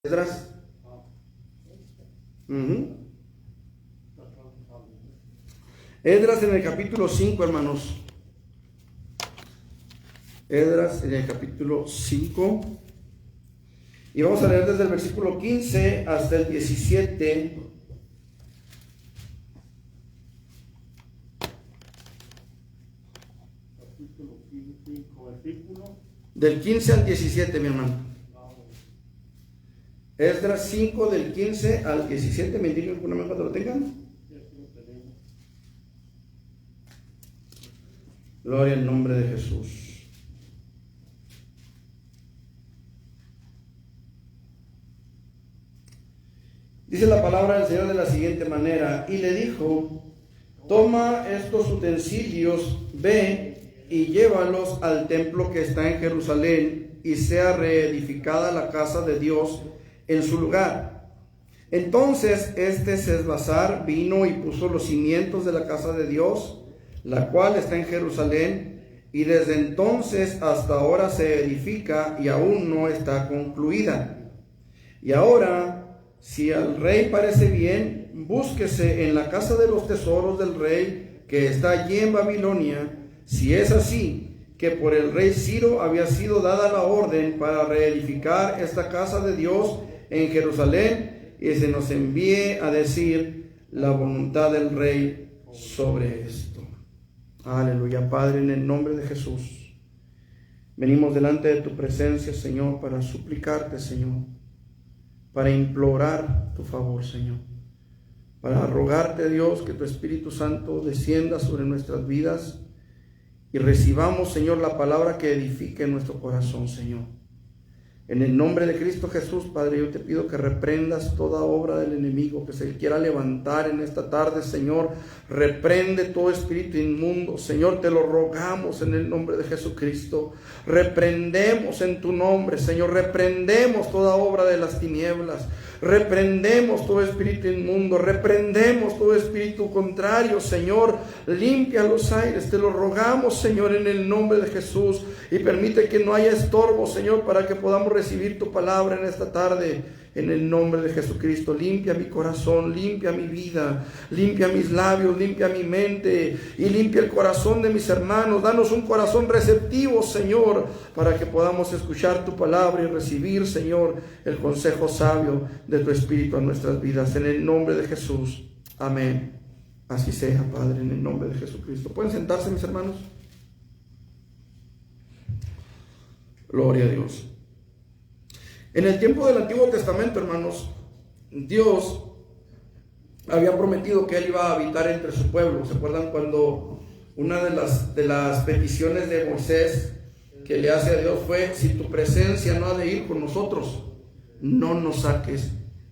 Esdras. Esdras en el capítulo 5, hermanos. Esdras en el capítulo 5. Y vamos a leer desde el versículo 15 hasta el 17. Del 15 al 17, mi hermano. Esdras 5 del 15 al 17. Me indican cuando lo tengan. Gloria al nombre de Jesús. Dice la palabra del Señor de la siguiente manera: y le dijo, toma estos utensilios, ve y llévalos al templo que está en Jerusalén, y sea reedificada la casa de Dios en su lugar. Entonces Sesbazar vino y puso los cimientos de la casa de Dios, la cual está en Jerusalén, y desde entonces hasta ahora se edifica y aún no está concluida. Y ahora, si al rey parece bien, búsquese en la casa de los tesoros del rey que está allí en Babilonia, si es así, que por el rey Ciro había sido dada la orden para reedificar esta casa de Dios en Jerusalén, y se nos envíe a decir la voluntad del rey sobre esto. Aleluya. Padre, en el nombre de Jesús, venimos delante de tu presencia, Señor, para suplicarte, Señor, para implorar tu favor, Señor, para rogarte, Dios, que tu Espíritu Santo descienda sobre nuestras vidas y recibamos, Señor, la palabra que edifique nuestro corazón, Señor. En el nombre de Cristo Jesús, Padre, yo te pido que reprendas toda obra del enemigo que se quiera levantar en esta tarde, Señor. Reprende todo espíritu inmundo, Señor, te lo rogamos en el nombre de Jesucristo. Reprendemos en tu nombre, Señor, reprendemos toda obra de las tinieblas. Reprendemos todo espíritu inmundo, reprendemos todo espíritu contrario, Señor. Limpia los aires, te lo rogamos, Señor, en el nombre de Jesús, y permite que no haya estorbo, Señor, para que podamos recibir tu palabra en esta tarde. En el nombre de Jesucristo, limpia mi corazón, limpia mi vida, limpia mis labios, limpia mi mente y limpia el corazón de mis hermanos. Danos un corazón receptivo, Señor, para que podamos escuchar tu palabra y recibir, Señor, el consejo sabio de tu Espíritu en nuestras vidas. En el nombre de Jesús, amén. Así sea, Padre, en el nombre de Jesucristo. ¿Pueden sentarse, mis hermanos? Gloria a Dios. En el tiempo del Antiguo Testamento, hermanos, Dios había prometido que Él iba a habitar entre su pueblo. ¿Se acuerdan cuando una de las peticiones de Moisés que le hace a Dios fue: si tu presencia no ha de ir con nosotros, no nos saques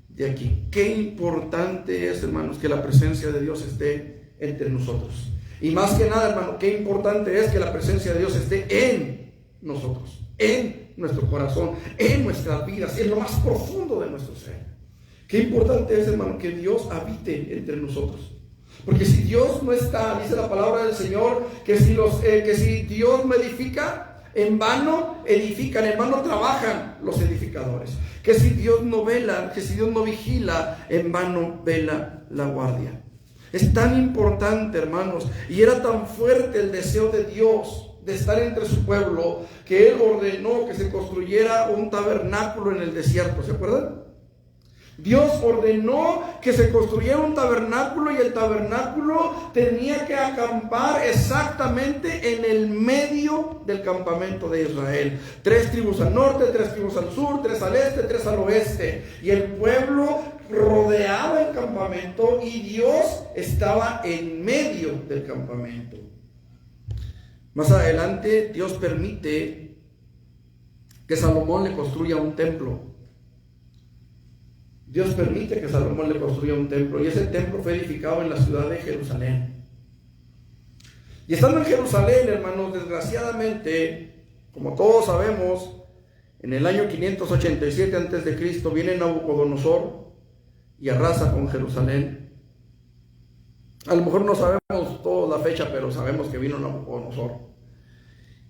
de aquí? Qué importante es, hermanos, que la presencia de Dios esté entre nosotros. Y más que nada, hermano, qué importante es que la presencia de Dios esté en nosotros, en nuestro corazón, en nuestras vidas, en lo más profundo de nuestro ser. Qué importante es, hermano, que Dios habite entre nosotros. Porque si Dios no está, dice la palabra del Señor, que si Dios no edifica, en vano edifican, en vano trabajan los edificadores. Que si Dios no vela, que si Dios no vigila, en vano vela la guardia. Es tan importante, hermanos, y era tan fuerte el deseo de Dios de estar entre su pueblo, que Él ordenó que se construyera un tabernáculo en el desierto. ¿Se acuerdan? Dios ordenó que se construyera un tabernáculo, y el tabernáculo tenía que acampar exactamente en el medio del campamento de Israel. 3 tribus al norte, 3 tribus al sur, 3 al este, 3 al oeste. Y el pueblo rodeaba el campamento y Dios estaba en medio del campamento. Más adelante, Dios permite que Salomón le construya un templo. Dios permite que Salomón le construya un templo, y ese templo fue edificado en la ciudad de Jerusalén. Y estando en Jerusalén, hermanos, desgraciadamente, como todos sabemos, en el año 587 a.C. viene Nabucodonosor y arrasa con Jerusalén. A lo mejor no sabemos toda la fecha, pero sabemos que vino Nabucodonosor.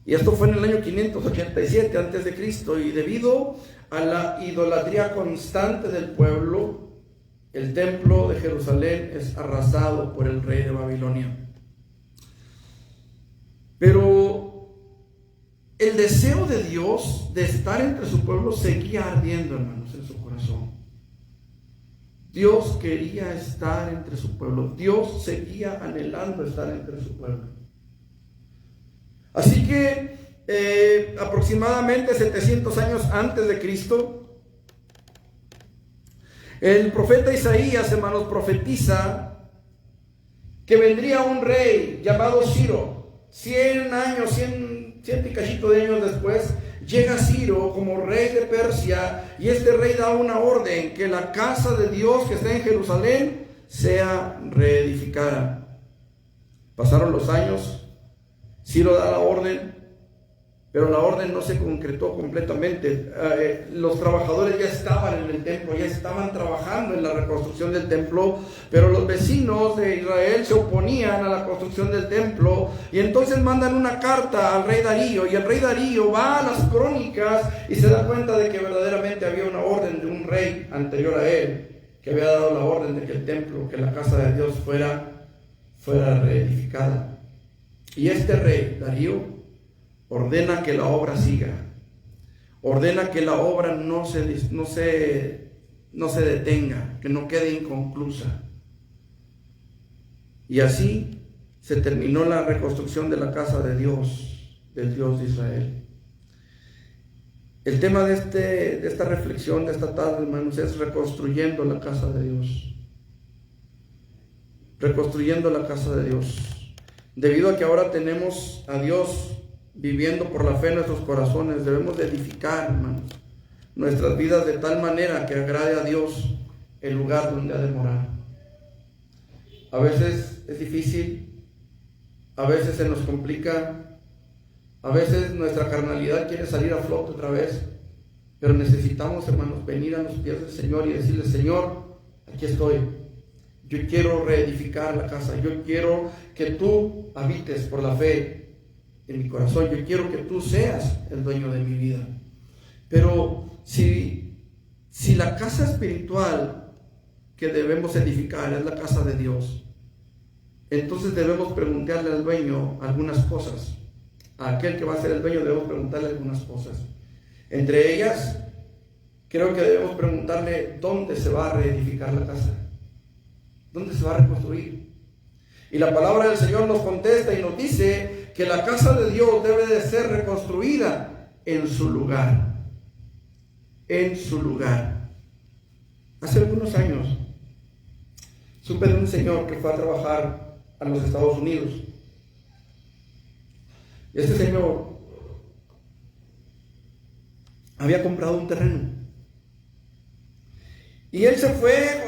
Y esto fue en el año 587 antes de Cristo, y debido a la idolatría constante del pueblo, el templo de Jerusalén es arrasado por el rey de Babilonia. Pero el deseo de Dios de estar entre su pueblo seguía ardiendo, hermanos, en su corazón. Dios quería estar entre su pueblo. Dios seguía anhelando estar entre su pueblo. Así que aproximadamente 700 años antes de Cristo, el profeta Isaías, hermanos, profetiza que vendría un rey llamado Ciro. 100 y cachito de años después, llega Ciro como rey de Persia, y este rey da una orden: que la casa de Dios que está en Jerusalén sea reedificada. Pasaron los años, Ciro da la orden, pero la orden no se concretó completamente. Los trabajadores ya estaban en el templo, ya estaban trabajando en la reconstrucción del templo, pero los vecinos de Israel se oponían a la construcción del templo, y entonces mandan una carta al rey Darío, y el rey Darío va a las crónicas y se da cuenta de que verdaderamente había una orden de un rey anterior a él, que había dado la orden de que el templo, que la casa de Dios fuera reedificada. Y este rey Darío ordena que la obra siga, ordena que la obra no se detenga, que no quede inconclusa. Y así se terminó la reconstrucción de la casa de Dios, del Dios de Israel. El tema de esta reflexión de esta tarde, hermanos, es reconstruyendo la casa de Dios. Reconstruyendo la casa de Dios. Debido a que ahora tenemos a Dios viviendo por la fe en nuestros corazones, debemos de edificar, hermanos, nuestras vidas de tal manera que agrade a Dios el lugar donde ha de morar. A veces es difícil, a veces se nos complica, a veces nuestra carnalidad quiere salir a flote otra vez, pero necesitamos, hermanos, venir a los pies del Señor y decirle: Señor, aquí estoy. Yo quiero reedificar la casa, yo quiero que tú habites por la fe en mi corazón, yo quiero que tú seas el dueño de mi vida. Pero si la casa espiritual que debemos edificar es la casa de Dios, entonces debemos preguntarle al dueño algunas cosas. A aquel que va a ser el dueño debemos preguntarle algunas cosas. Entre ellas, creo que debemos preguntarle dónde se va a reedificar la casa, dónde se va a reconstruir. Y la palabra del Señor nos contesta y nos dice que la casa de Dios debe de ser reconstruida en su lugar. En su lugar. Hace algunos años supe de un señor que fue a trabajar a los Estados Unidos. Este señor había comprado un terreno. Y él se fue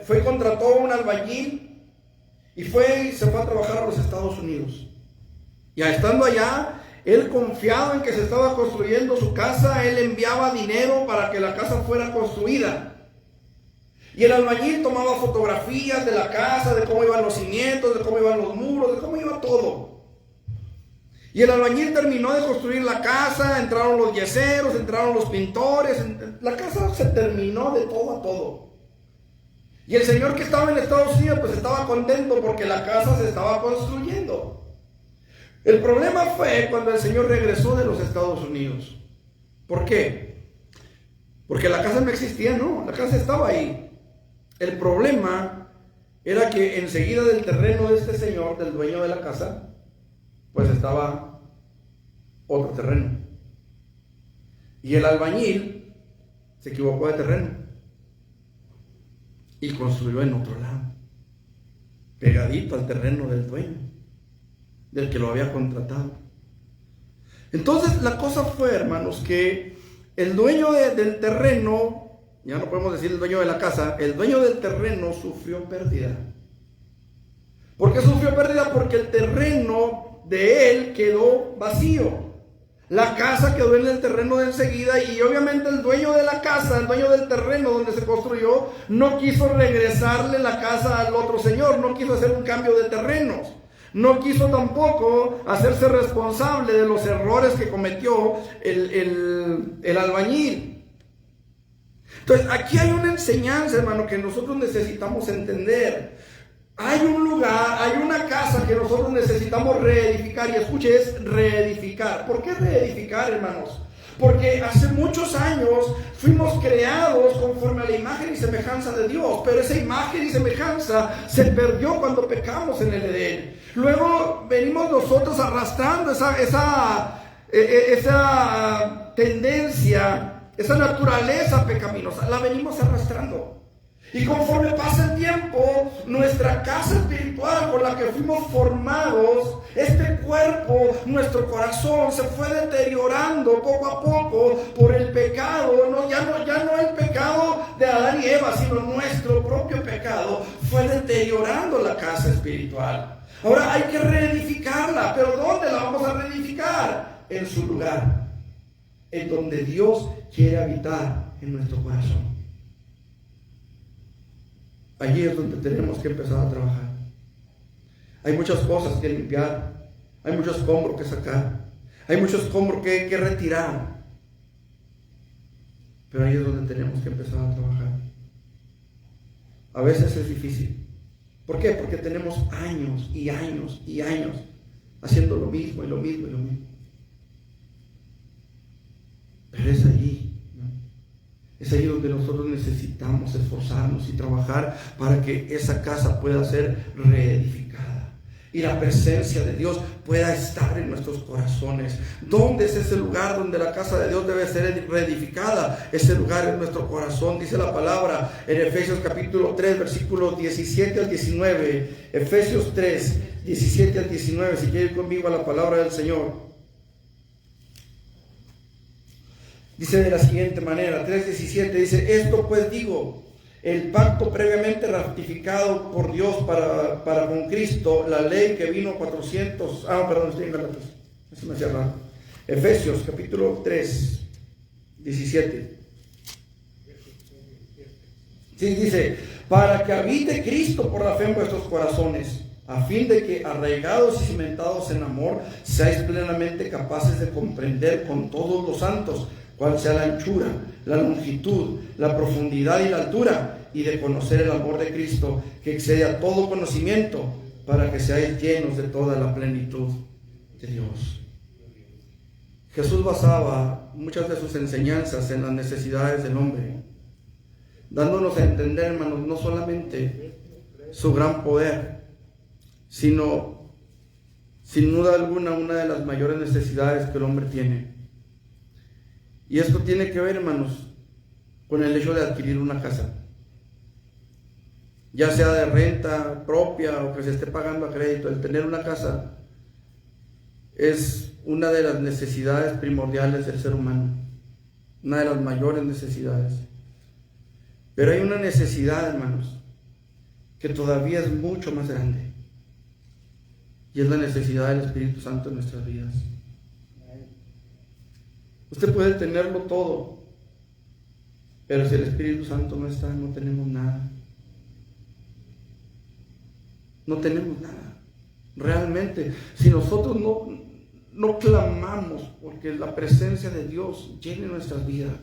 y contrató a un albañil y se fue a trabajar a los Estados Unidos. Ya estando allá, él confiado en que se estaba construyendo su casa, él enviaba dinero para que la casa fuera construida. Y el albañil tomaba fotografías de la casa, de cómo iban los cimientos, de cómo iban los muros, de cómo iba todo. Y el albañil terminó de construir la casa, entraron los yeseros, entraron los pintores, la casa se terminó de todo a todo. Y el señor que estaba en Estados Unidos pues estaba contento porque la casa se estaba construyendo. El problema fue cuando el señor regresó de los Estados Unidos. ¿Por qué? Porque la casa no existía, no, la casa estaba ahí. El problema era que enseguida del terreno de este señor, del dueño de la casa, pues estaba otro terreno. Y el albañil se equivocó de terreno y construyó en otro lado, pegadito al terreno del dueño, del que lo había contratado. Entonces la cosa fue, hermanos, que el dueño del terreno, ya no podemos decir el dueño de la casa, el dueño del terreno sufrió pérdida. ¿Por qué sufrió pérdida? Porque el terreno de él quedó vacío. La casa quedó en el terreno de enseguida y obviamente el dueño de la casa, el dueño del terreno donde se construyó, no quiso regresarle la casa al otro señor, no quiso hacer un cambio de terrenos. No quiso tampoco hacerse responsable de los errores que cometió el albañil. Entonces, aquí hay una enseñanza, hermano, que nosotros necesitamos entender. Hay un lugar, hay una casa que nosotros necesitamos reedificar. Y escuche, es reedificar. ¿Por qué reedificar, hermanos? Porque hace muchos años fuimos creados conforme a la imagen y semejanza de Dios, pero esa imagen y semejanza se perdió cuando pecamos en el Edén. Luego venimos nosotros arrastrando esa tendencia, esa naturaleza pecaminosa, la venimos arrastrando. Y conforme pasa el tiempo, nuestra casa espiritual con la que fuimos formados, este cuerpo, nuestro corazón, se fue deteriorando poco a poco por el pecado. Ya no el pecado de Adán y Eva, sino nuestro propio pecado fue deteriorando la casa espiritual. Ahora hay que reedificarla, pero ¿dónde la vamos a reedificar? En su lugar, en donde Dios quiere habitar en nuestro corazón. Allí es donde tenemos que empezar a trabajar. Hay muchas cosas que limpiar, hay muchos escombros que sacar, hay muchos escombros que retirar. Pero ahí es donde tenemos que empezar a trabajar. A veces es difícil. ¿Por qué? Porque tenemos años y años y años haciendo lo mismo y lo mismo y lo mismo. Pero es allí. Es ahí donde nosotros necesitamos esforzarnos y trabajar para que esa casa pueda ser reedificada y la presencia de Dios pueda estar en nuestros corazones. ¿Dónde es ese lugar donde la casa de Dios debe ser reedificada? Ese lugar es nuestro corazón. Dice la palabra en Efesios capítulo 3, versículos 17 al 19. Efesios 3, 17 al 19. Si quiere ir conmigo a la palabra del Señor. Dice de la siguiente manera, 3:17, dice: esto pues digo, el pacto previamente ratificado por Dios para con Cristo, la ley que vino 400, estoy en Galatas, eso me hacía raro. Efesios capítulo 3, 17. Sí, dice: para que habite Cristo por la fe en vuestros corazones, a fin de que, arraigados y cimentados en amor, seáis plenamente capaces de comprender con todos los santos cuál sea la anchura, la longitud, la profundidad y la altura, y de conocer el amor de Cristo, que excede a todo conocimiento, para que seáis llenos de toda la plenitud de Dios. Jesús basaba muchas de sus enseñanzas en las necesidades del hombre, dándonos a entender, hermanos, no solamente su gran poder, sino, sin duda alguna, una de las mayores necesidades que el hombre tiene. Y esto tiene que ver, hermanos, con el hecho de adquirir una casa, ya sea de renta propia o que se esté pagando a crédito. El tener una casa es una de las necesidades primordiales del ser humano, una de las mayores necesidades. Pero hay una necesidad, hermanos, que todavía es mucho más grande, y es la necesidad del Espíritu Santo en nuestras vidas. Usted puede tenerlo todo, pero si el Espíritu Santo no está, no tenemos nada. No tenemos nada. Realmente, si nosotros no clamamos porque la presencia de Dios llene nuestras vidas,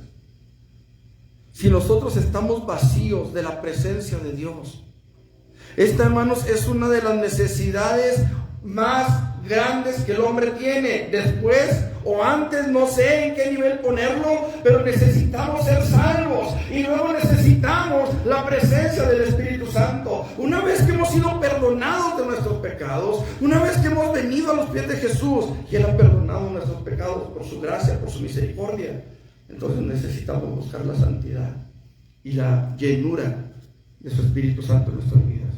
si nosotros estamos vacíos de la presencia de Dios, esta, hermanos, es una de las necesidades más grandes que el hombre tiene. Después o antes, no sé en qué nivel ponerlo, pero necesitamos ser salvos, y luego necesitamos la presencia del Espíritu Santo. Una vez que hemos sido perdonados de nuestros pecados, una vez que hemos venido a los pies de Jesús, y Él ha perdonado nuestros pecados por su gracia, por su misericordia, entonces necesitamos buscar la santidad y la llenura de su Espíritu Santo en nuestras vidas.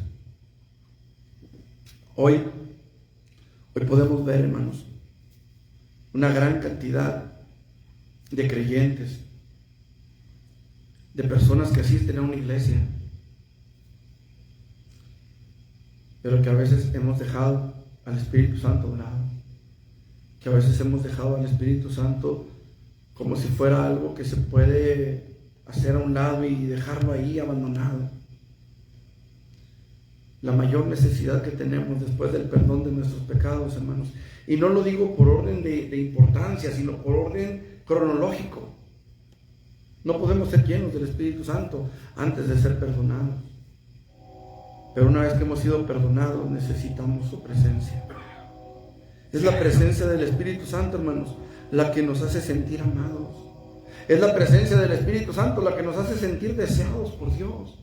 Hoy podemos ver, hermanos, una gran cantidad de creyentes, de personas que asisten a una iglesia, pero que a veces hemos dejado al Espíritu Santo a un lado, que a veces hemos dejado al Espíritu Santo como si fuera algo que se puede hacer a un lado y dejarlo ahí abandonado. la mayor necesidad que tenemos después del perdón de nuestros pecados, hermanos. Y no lo digo por orden de importancia, sino por orden cronológico. No podemos ser llenos del Espíritu Santo antes de ser perdonados. Pero una vez que hemos sido perdonados, necesitamos su presencia. Es la presencia del Espíritu Santo, hermanos, la que nos hace sentir amados. Es la presencia del Espíritu Santo la que nos hace sentir deseados por Dios.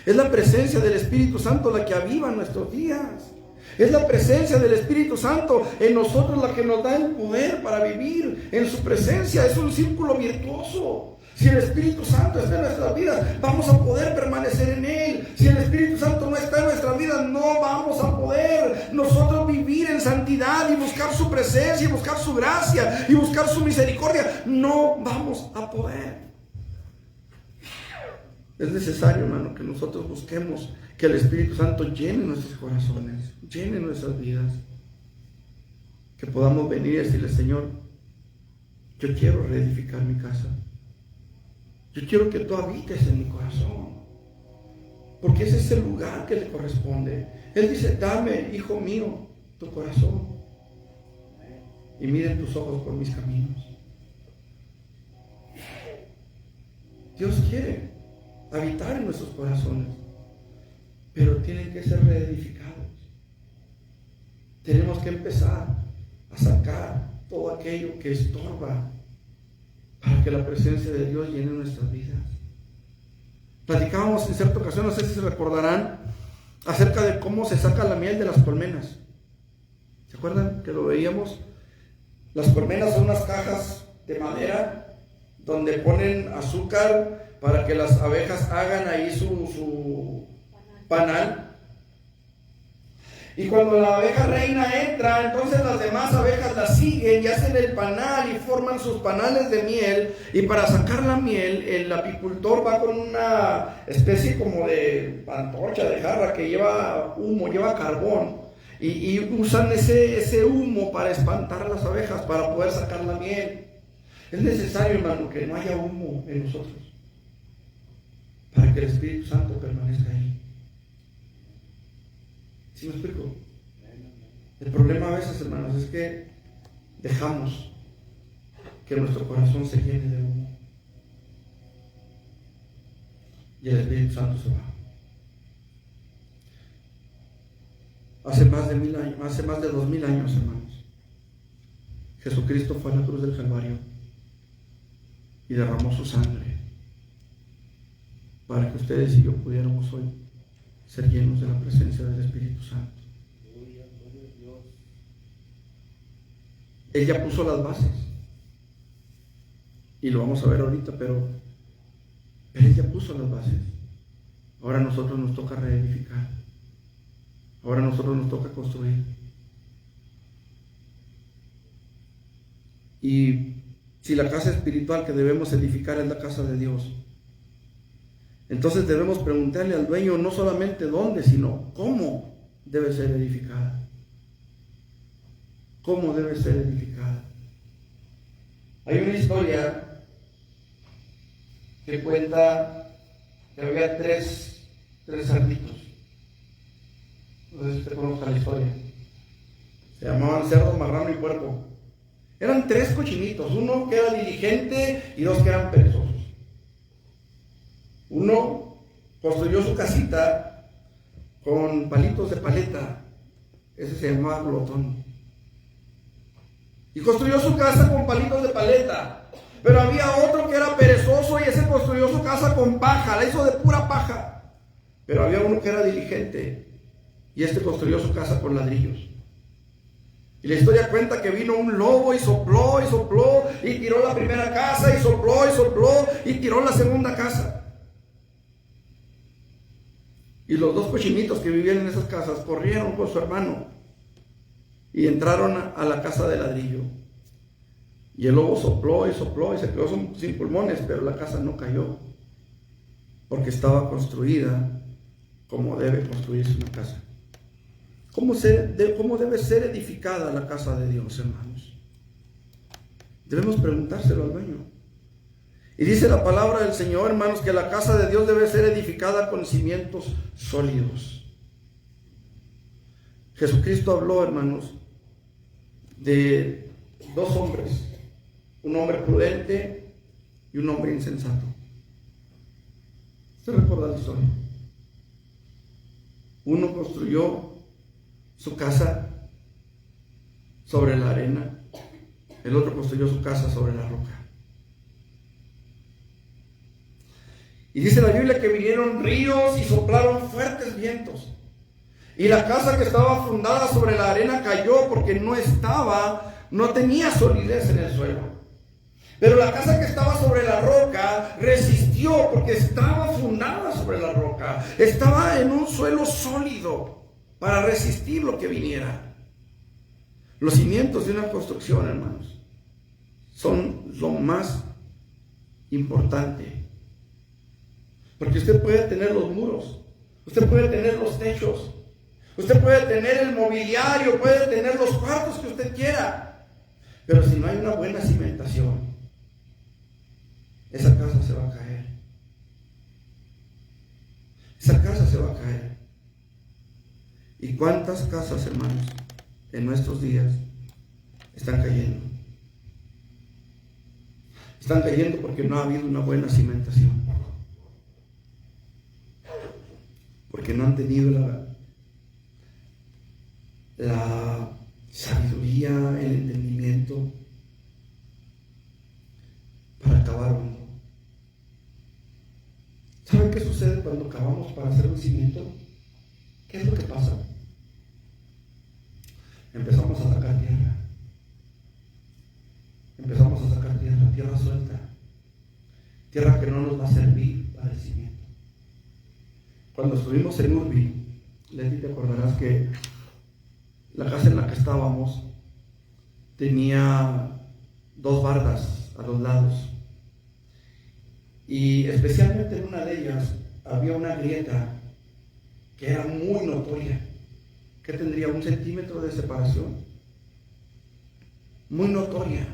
Es la presencia del Espíritu Santo la que aviva nuestros días. Es la presencia del Espíritu Santo en nosotros la que nos da el poder para vivir en su presencia. Es un círculo virtuoso. Si el Espíritu Santo está en nuestras vidas, vamos a poder permanecer en Él. Si el Espíritu Santo no está en nuestras vidas, no vamos a poder nosotros vivir en santidad y buscar su presencia y buscar su gracia y buscar su misericordia. No vamos a poder. Es necesario, hermano, que nosotros busquemos que el Espíritu Santo llene nuestros corazones, llene nuestras vidas. Que podamos venir y decirle: Señor, yo quiero reedificar mi casa. Yo quiero que tú habites en mi corazón, porque ese es el lugar que le corresponde. Él dice: dame, hijo mío, tu corazón, y miren tus ojos por mis caminos. Dios quiere habitar en nuestros corazones, pero tienen que ser reedificados. Tenemos que empezar a sacar todo aquello que estorba para que la presencia de Dios llene nuestras vidas. Platicábamos en cierta ocasión, no sé si se recordarán, acerca de cómo se saca la miel de las colmenas. ¿Se acuerdan que lo veíamos? Las colmenas son unas cajas de madera donde ponen azúcar para que las abejas hagan ahí su panal. Y cuando la abeja reina entra, entonces las demás abejas la siguen y hacen el panal y forman sus panales de miel. Y para sacar la miel, el apicultor va con una especie como de antorcha, de jarra, que lleva humo, lleva carbón. Y usan ese humo para espantar a las abejas, para poder sacar la miel. Es necesario, hermano, que no haya humo en nosotros, para que el Espíritu Santo permanezca ahí. ¿Sí me explico? El problema a veces, hermanos, es que dejamos que nuestro corazón se llene de humo y el Espíritu Santo se va. Hace más de 2000 años, hermanos, Jesucristo fue a la cruz del Calvario y derramó su sangre para que ustedes y yo pudiéramos hoy ser llenos de la presencia del Espíritu Santo. Él ya puso las bases y lo vamos a ver ahorita, pero Él ya puso las bases. Ahora a nosotros nos toca reedificar. Ahora a nosotros nos toca construir. Y si la casa espiritual que debemos edificar es la casa de Dios, entonces debemos preguntarle al dueño no solamente dónde, sino cómo debe ser edificada. ¿Cómo debe ser edificada? Hay una historia que cuenta que había tres cerditos. No sé si usted conozca la historia. Se llamaban cerdo, marrano y puerco. Eran tres cochinitos, uno que era diligente y dos que eran perezosos. Uno construyó su casita con palitos de paleta, ese se llamaba glotón. Y construyó su casa con palitos de paleta. Pero había otro que era perezoso y ese construyó su casa con paja, la hizo de pura paja. Pero había uno que era diligente y este construyó su casa con ladrillos. Y la historia cuenta que vino un lobo y sopló y tiró la primera casa y sopló y tiró la segunda casa. Y los dos cochinitos que vivían en esas casas corrieron con su hermano y entraron a la casa de ladrillo. Y el lobo sopló y se quedó sin pulmones, pero la casa no cayó, porque estaba construida como debe construirse una casa. ¿Cómo debe ser edificada la casa de Dios, hermanos? Debemos preguntárselo al dueño. Y dice la palabra del Señor, hermanos, que la casa de Dios debe ser edificada con cimientos sólidos. Jesucristo habló, hermanos, de dos hombres, un hombre prudente y un hombre insensato. ¿Usted recuerda la historia? Uno construyó su casa sobre la arena, el otro construyó su casa sobre la roca. Y dice la Biblia que vinieron ríos y soplaron fuertes vientos. Y la casa que estaba fundada sobre la arena cayó porque no tenía solidez en el suelo. Pero la casa que estaba sobre la roca resistió porque estaba fundada sobre la roca. Estaba en un suelo sólido para resistir lo que viniera. Los cimientos de una construcción, hermanos, son lo más importante. Porque usted puede tener los muros, usted puede tener los techos, usted puede tener el mobiliario, puede tener los cuartos que usted quiera, pero si no hay una buena cimentación, esa casa se va a caer. Esa casa se va a caer. ¿Y cuántas casas, hermanos, en nuestros días están cayendo? Están cayendo porque no ha habido una buena cimentación. Porque no han tenido la sabiduría, el entendimiento para cavar hondo. ¿Saben qué sucede cuando cavamos para hacer un cimiento? ¿Qué es lo que pasa? Empezamos a sacar tierra. Empezamos a sacar tierra suelta. Tierra que no nos va a servir para el cimiento. Cuando estuvimos en Urbi, Leti, te acordarás que la casa en la que estábamos tenía dos bardas a los lados. Y especialmente en una de ellas había una grieta que era muy notoria, que tendría 1 centímetro de separación. Muy notoria.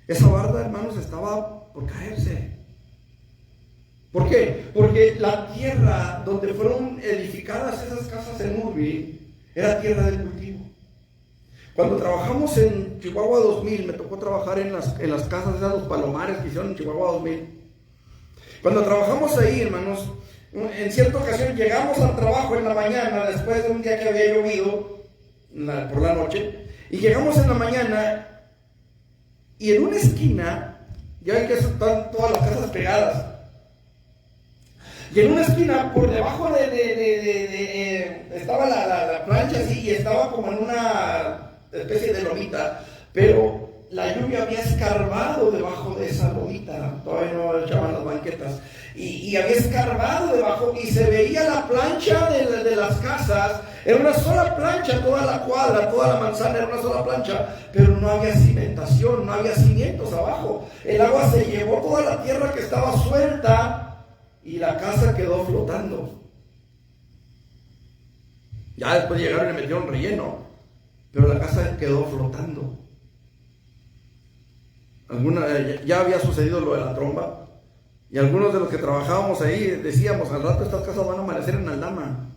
Esa barda, hermanos, estaba por caerse. ¿Por qué? Porque la tierra donde fueron edificadas esas casas en Urbi era tierra de cultivo. Cuando trabajamos en Chihuahua 2000, me tocó trabajar en las casas de los palomares que hicieron en Chihuahua 2000. Cuando trabajamos ahí, hermanos, en cierta ocasión llegamos al trabajo en la mañana, después de un día que había llovido por la noche, y llegamos en la mañana, y en una esquina, ya ven que están todas las casas pegadas, y en una esquina, por debajo estaba la plancha así, y estaba como en una especie de lomita, pero la lluvia había escarbado debajo de esa lomita, todavía no echaban las banquetas, y había escarbado debajo, y se veía la plancha de las casas. Era una sola plancha, toda la cuadra, toda la manzana era una sola plancha, pero no había cimentación, no había cimientos abajo. El agua se llevó toda la tierra que estaba suelta, y la casa quedó flotando. Ya después llegaron y le metieron relleno, pero la casa quedó flotando. Ya había sucedido lo de la tromba, y algunos de los que trabajábamos ahí decíamos: al rato estas casas van a amanecer en aldama,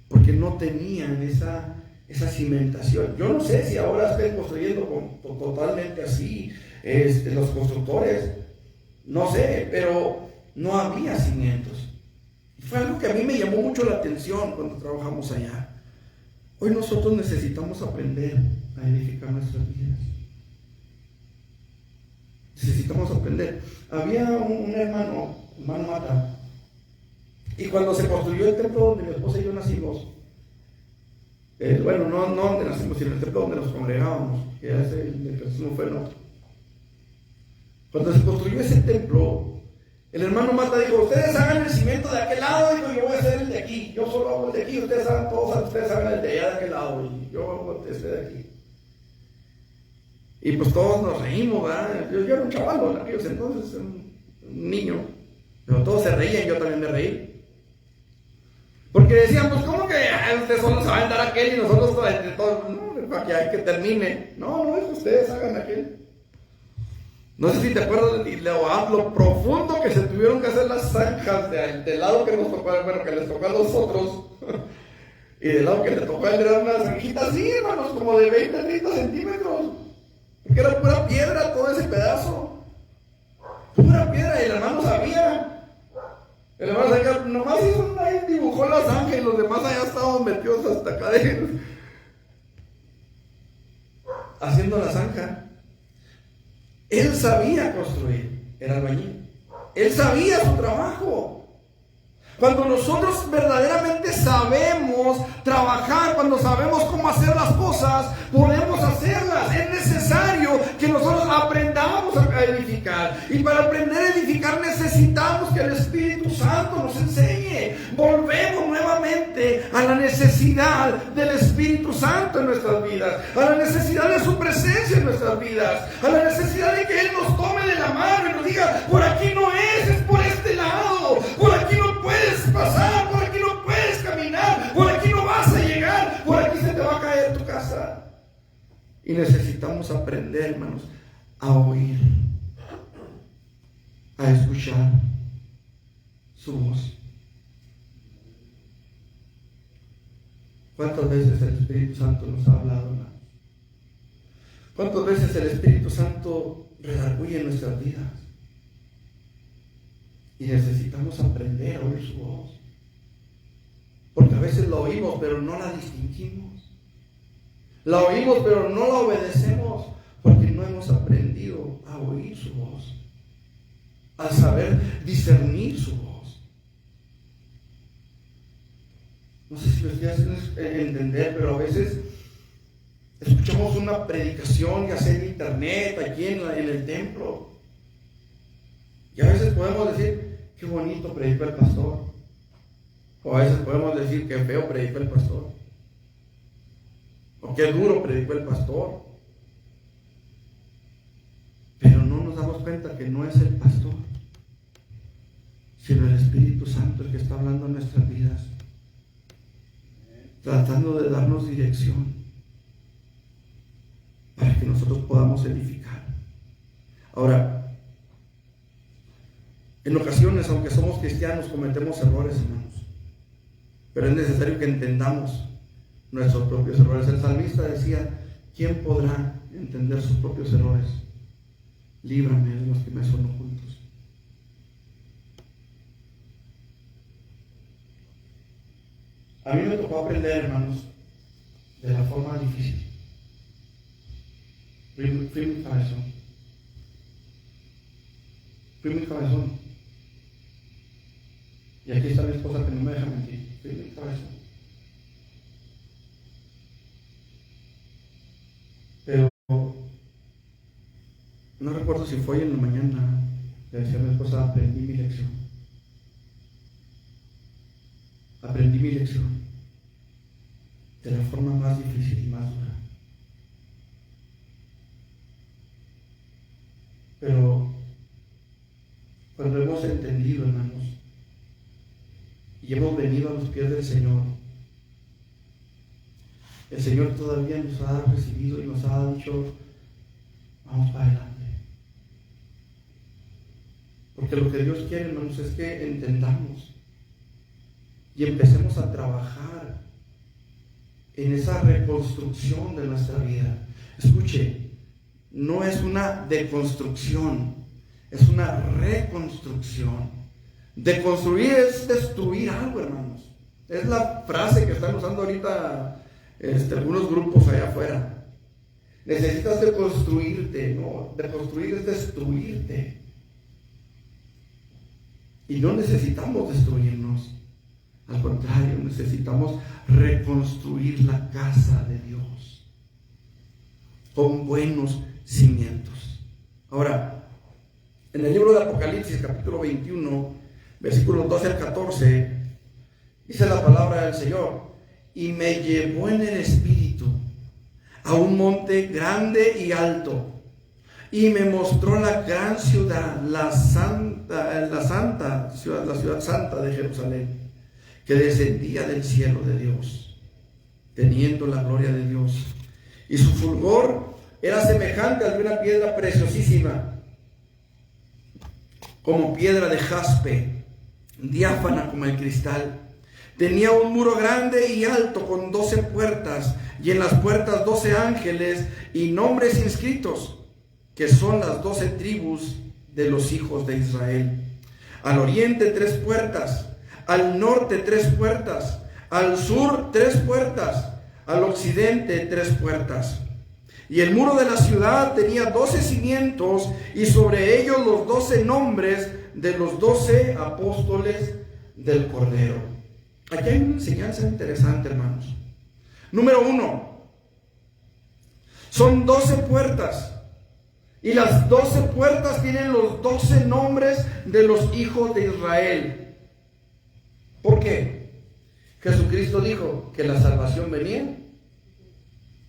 porque no tenían esa cimentación. Yo no sé si ahora estén construyendo totalmente así los constructores, no sé, pero no había cimientos. Y fue algo que a mí me llamó mucho la atención cuando trabajamos allá. Hoy nosotros necesitamos aprender a edificar nuestras vidas. Necesitamos aprender. Había un hermano Mata, y cuando se construyó el templo donde mi esposa y yo nacimos, bueno, no donde nacimos, sino el templo donde nos congregábamos, que es el Jesús fue, no. Cuando se construyó ese templo, el hermano Mata dijo: ustedes hagan el cimiento de aquel lado, y yo voy a hacer el de aquí. Yo solo hago el de aquí, ustedes hagan el de allá de aquel lado, y yo hago este de aquí. Y pues todos nos reímos, ¿verdad? Yo era un chaval en aquellos entonces, un niño, pero todos se reían, yo también me reí. Porque decían: pues ¿cómo que ustedes solo se van a dar aquel y nosotros todos? No, para que hay que termine. No, es ustedes hagan aquel. No sé si te acuerdas de lo profundo que se tuvieron que hacer las zanjas del lado que nos tocó, bueno, que les tocó a nosotros, Y del lado que le tocó a él era una zanjita así, hermanos, como de 20 a 30 centímetros. Porque era pura piedra todo ese pedazo. Pura piedra, y el hermano sabía. El hermano sabía, nomás hizo ahí, dibujó la zanja y los demás allá estaban metidos hasta acá haciendo la zanja. Él sabía construir, era albañil. Él sabía su trabajo. Cuando nosotros verdaderamente sabemos trabajar, cuando sabemos cómo hacer las cosas, podemos hacerlas. Es necesario que nosotros aprendamos a edificar. Y para aprender a edificar necesitamos que el Espíritu Santo nos enseñe. Volvemos nuevamente a la necesidad del Espíritu Santo en nuestras vidas, a la necesidad de su presencia en nuestras vidas, a la necesidad de que Él nos tome de la mano y nos diga: por aquí no es por este lado, por aquí no puedes pasar, por aquí no puedes caminar, por aquí no vas a llegar, por aquí se te va a caer tu casa. Y necesitamos aprender, hermanos, a oír, a escuchar su voz. ¿Cuántas veces el Espíritu Santo nos ha hablado, hermanos? ¿Cuántas veces el Espíritu Santo redarguye en nuestras vidas? Y necesitamos aprender a oír su voz. Porque a veces la oímos, pero no la distinguimos. La oímos, pero no la obedecemos, porque no hemos aprendido a oír su voz, a saber discernir su voz. No sé si lo estoy haciendo entender, pero a veces escuchamos una predicación, ya sea en internet, aquí en el templo, y a veces podemos decir: qué bonito predicó el pastor. O a veces podemos decir: qué feo predicó el pastor. O qué duro predicó el pastor. Pero no nos damos cuenta que no es el pastor, sino el Espíritu Santo el que está hablando en nuestras vidas, tratando de darnos dirección para que nosotros podamos edificar. Ahora, en ocasiones, aunque somos cristianos, cometemos errores, hermanos. Pero es necesario que entendamos nuestros propios errores. El salmista decía: ¿quién podrá entender sus propios errores? Líbrame de los que me son ocultos. A mí me tocó aprender, hermanos, de la forma difícil. Fui muy cabezón. Fui muy cabezón. Y aquí está mi esposa que no me deja mentir. Fui muy cabezón. Pero no recuerdo si fue en la mañana, le decía a mi esposa: aprendí mi lección. Aprendí mi lección de la forma más difícil y más dura. Pero cuando hemos entendido, hermanos, y hemos venido a los pies del Señor, el Señor todavía nos ha recibido y nos ha dicho: vamos para adelante. Porque lo que Dios quiere, hermanos, es que entendamos y empecemos a trabajar en esa reconstrucción de nuestra vida. Escuche, no es una deconstrucción, es una reconstrucción. Deconstruir es destruir algo, hermanos. Es la frase que están usando ahorita algunos grupos allá afuera. Necesitas deconstruirte, ¿no? Deconstruir es destruirte. Y no necesitamos destruirnos. Al contrario, necesitamos reconstruir la casa de Dios con buenos cimientos. Ahora, en el libro de Apocalipsis, capítulo 21, versículos 12 al 14, dice la palabra del Señor: y me llevó en el espíritu a un monte grande y alto, y me mostró la gran ciudad, la ciudad santa de Jerusalén, que descendía del cielo de Dios, teniendo la gloria de Dios, y su fulgor era semejante a una piedra preciosísima, como piedra de jaspe, diáfana como el cristal. Tenía un muro grande y alto con 12 puertas, y en las puertas 12 ángeles y nombres inscritos, que son las 12 tribus de los hijos de Israel. Al oriente 3 puertas, al norte 3 puertas, al sur 3 puertas, al occidente 3 puertas. Y el muro de la ciudad tenía 12 cimientos, y sobre ellos los 12 nombres de los 12 apóstoles del Cordero. Aquí hay una enseñanza interesante, hermanos. Número 1, son 12 puertas, y las 12 puertas tienen los 12 nombres de los hijos de Israel. ¿Por qué? Jesucristo dijo que la salvación venía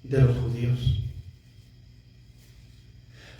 de los judíos.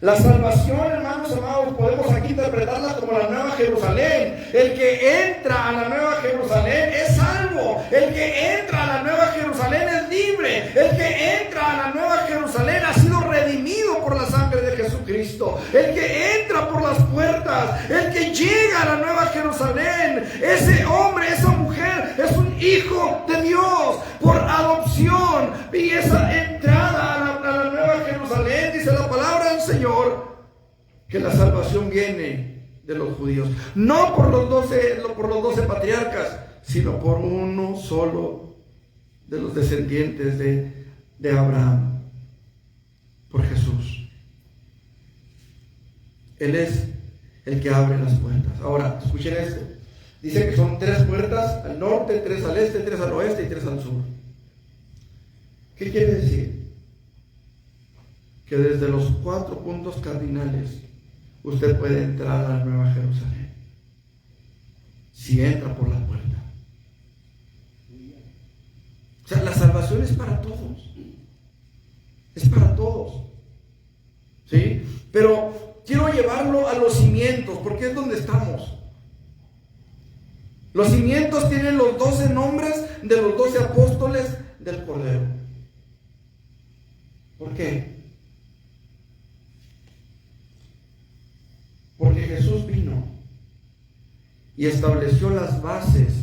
La salvación, hermanos amados, podemos aquí interpretarla como la Nueva Jerusalén. El que entra a la Nueva Jerusalén es salvo. El que entra a la Nueva Jerusalén es libre. El que entra a la Nueva Jerusalén ha sido redimido por la sangre de Jesucristo. El que entra por las puertas, el que llega a la Nueva Jerusalén, ese hombre, esa mujer es un hijo de Dios por adopción. Y esa entrada a la Nueva Jerusalén, dice la palabra del Señor, que la salvación viene de los judíos, no por los 12 patriarcas, sino por uno solo de los descendientes de Abraham, por Jesús. Él es el que abre las puertas. Ahora, escuchen esto. Dice que son 3 puertas al norte, 3 al este, 3 al oeste y 3 al sur. ¿Qué quiere decir? Que desde los 4 puntos cardinales usted puede entrar a la Nueva Jerusalén, si entra por la puerta. O sea, la salvación es para todos. Es para todos. ¿Sí? Pero quiero llevarlo a los cimientos, porque es donde estamos. Los cimientos tienen los 12 nombres de los 12 apóstoles del Cordero. ¿Por qué? Porque Jesús vino y estableció las bases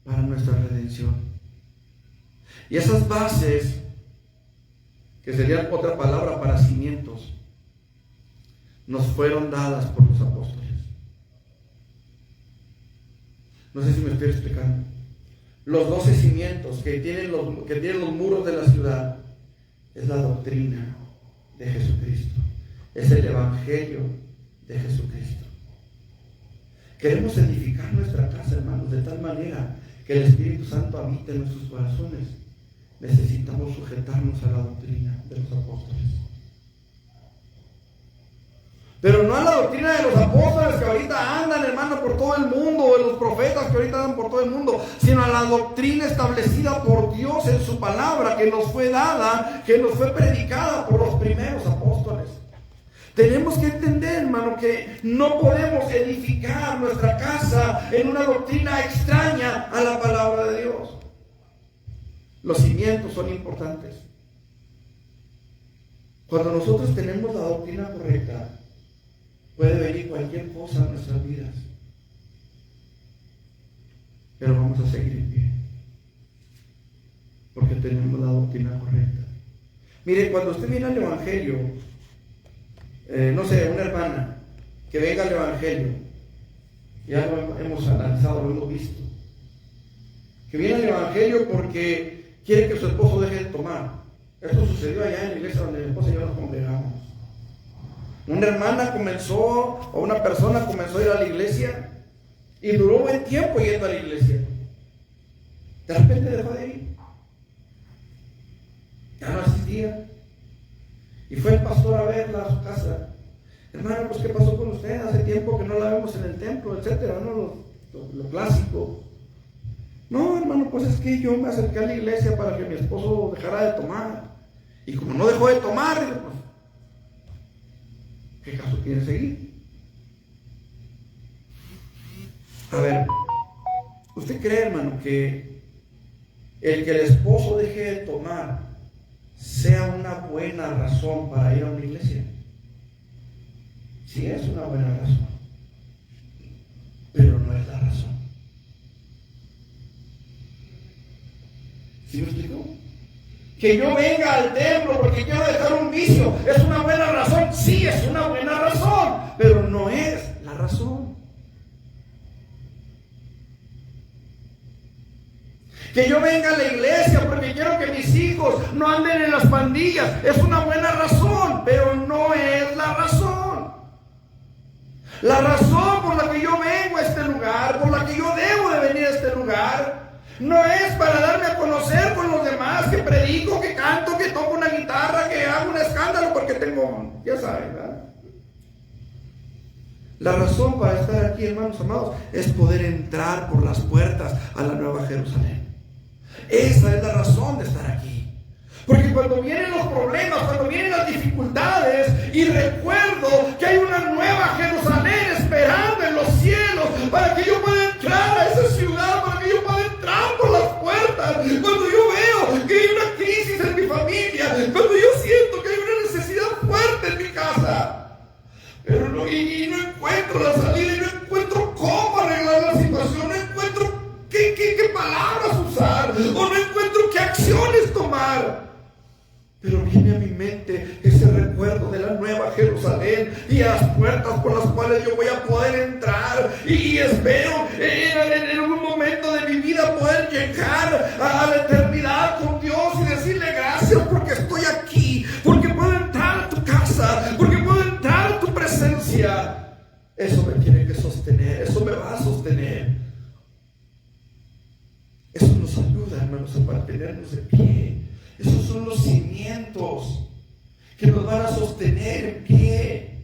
para nuestra redención. Y esas bases, que serían otra palabra para cimientos, nos fueron dadas por los apóstoles. No sé si me estoy explicando. Los 12 cimientos que tienen los muros de la ciudad es la doctrina de Jesucristo. Es el evangelio de Jesucristo. Queremos edificar nuestra casa, hermanos, de tal manera que el Espíritu Santo habite en nuestros corazones. Necesitamos sujetarnos a la doctrina de los apóstoles. Pero no a la doctrina de los apóstoles que ahorita andan, hermano, por todo el mundo, o de los profetas que ahorita andan por todo el mundo, sino a la doctrina establecida por Dios en su palabra, que nos fue dada, que nos fue predicada por los primeros apóstoles. Tenemos que entender, hermano, que no podemos edificar nuestra casa en una doctrina extraña a la palabra de Dios. Los cimientos son importantes. Cuando nosotros tenemos la doctrina correcta, puede venir cualquier cosa en nuestras vidas, pero vamos a seguir en pie, porque tenemos la doctrina correcta. Mire, cuando usted viene al Evangelio, no sé, una hermana que venga al Evangelio, ya lo hemos analizado, lo hemos visto, que viene al Evangelio porque quiere que su esposo deje de tomar. Esto sucedió allá en la iglesia donde mi esposa y yo nos congregamos. Una hermana comenzó, o una persona comenzó a ir a la iglesia y duró buen tiempo yendo a la iglesia. De repente dejó de ir. Ya no asistía. Y fue el pastor a verla a su casa. Hermano, pues ¿qué pasó con usted? Hace tiempo que no la vemos en el templo, etcétera, ¿no? Lo clásico. No, hermano, pues es que yo me acerqué a la iglesia para que mi esposo dejara de tomar. Y como no dejó de tomar, pues, ¿qué caso quiere seguir? A ver, ¿usted cree, hermano, que el que el esposo deje de tomar sea una buena razón para ir a una iglesia? Sí, es una buena razón, pero no es la razón. ¿Sí me explico? Que yo venga al templo porque quiero dejar un vicio, ¿es una buena razón? Sí, es una buena razón, pero no es la razón. Que yo venga a la iglesia porque quiero que mis hijos no anden en las pandillas, es una buena razón, pero no es la razón. La razón por la que yo vengo a este lugar, por la que yo debo de venir a este lugar, no es para darme a conocer con los demás, que predico, que canto, que toco una guitarra, que hago un escándalo porque tengo, ya saben, ¿verdad? La razón para estar aquí, hermanos amados, es poder entrar por las puertas a la Nueva Jerusalén. Esa es la razón de estar aquí. Porque cuando vienen los problemas, cuando vienen las dificultades, y recuerdo que hay una nueva Jerusalén esperando en los cielos para que yo pueda entrar a esa ciudad, para que yo pueda entrar por las puertas, cuando yo veo que hay una crisis en mi familia, cuando yo siento que hay una necesidad fuerte en mi casa, pero no encuentro la salida, y no encuentro cómo arreglar la situación, no encuentro qué palabras usar, o no encuentro qué acciones tomar. Pero viene a mi mente ese recuerdo de la Nueva Jerusalén y las puertas por las cuales yo voy a poder entrar, y espero en algún momento de mi vida poder llegar a la eternidad con Dios y decirle gracias porque estoy aquí, porque puedo entrar a tu casa, porque puedo entrar a tu presencia. Eso me tiene que sostener, eso me va a sostener. Eso nos ayuda, hermanos, a mantenernos de pie. Esos son los cimientos que nos van a sostener en pie.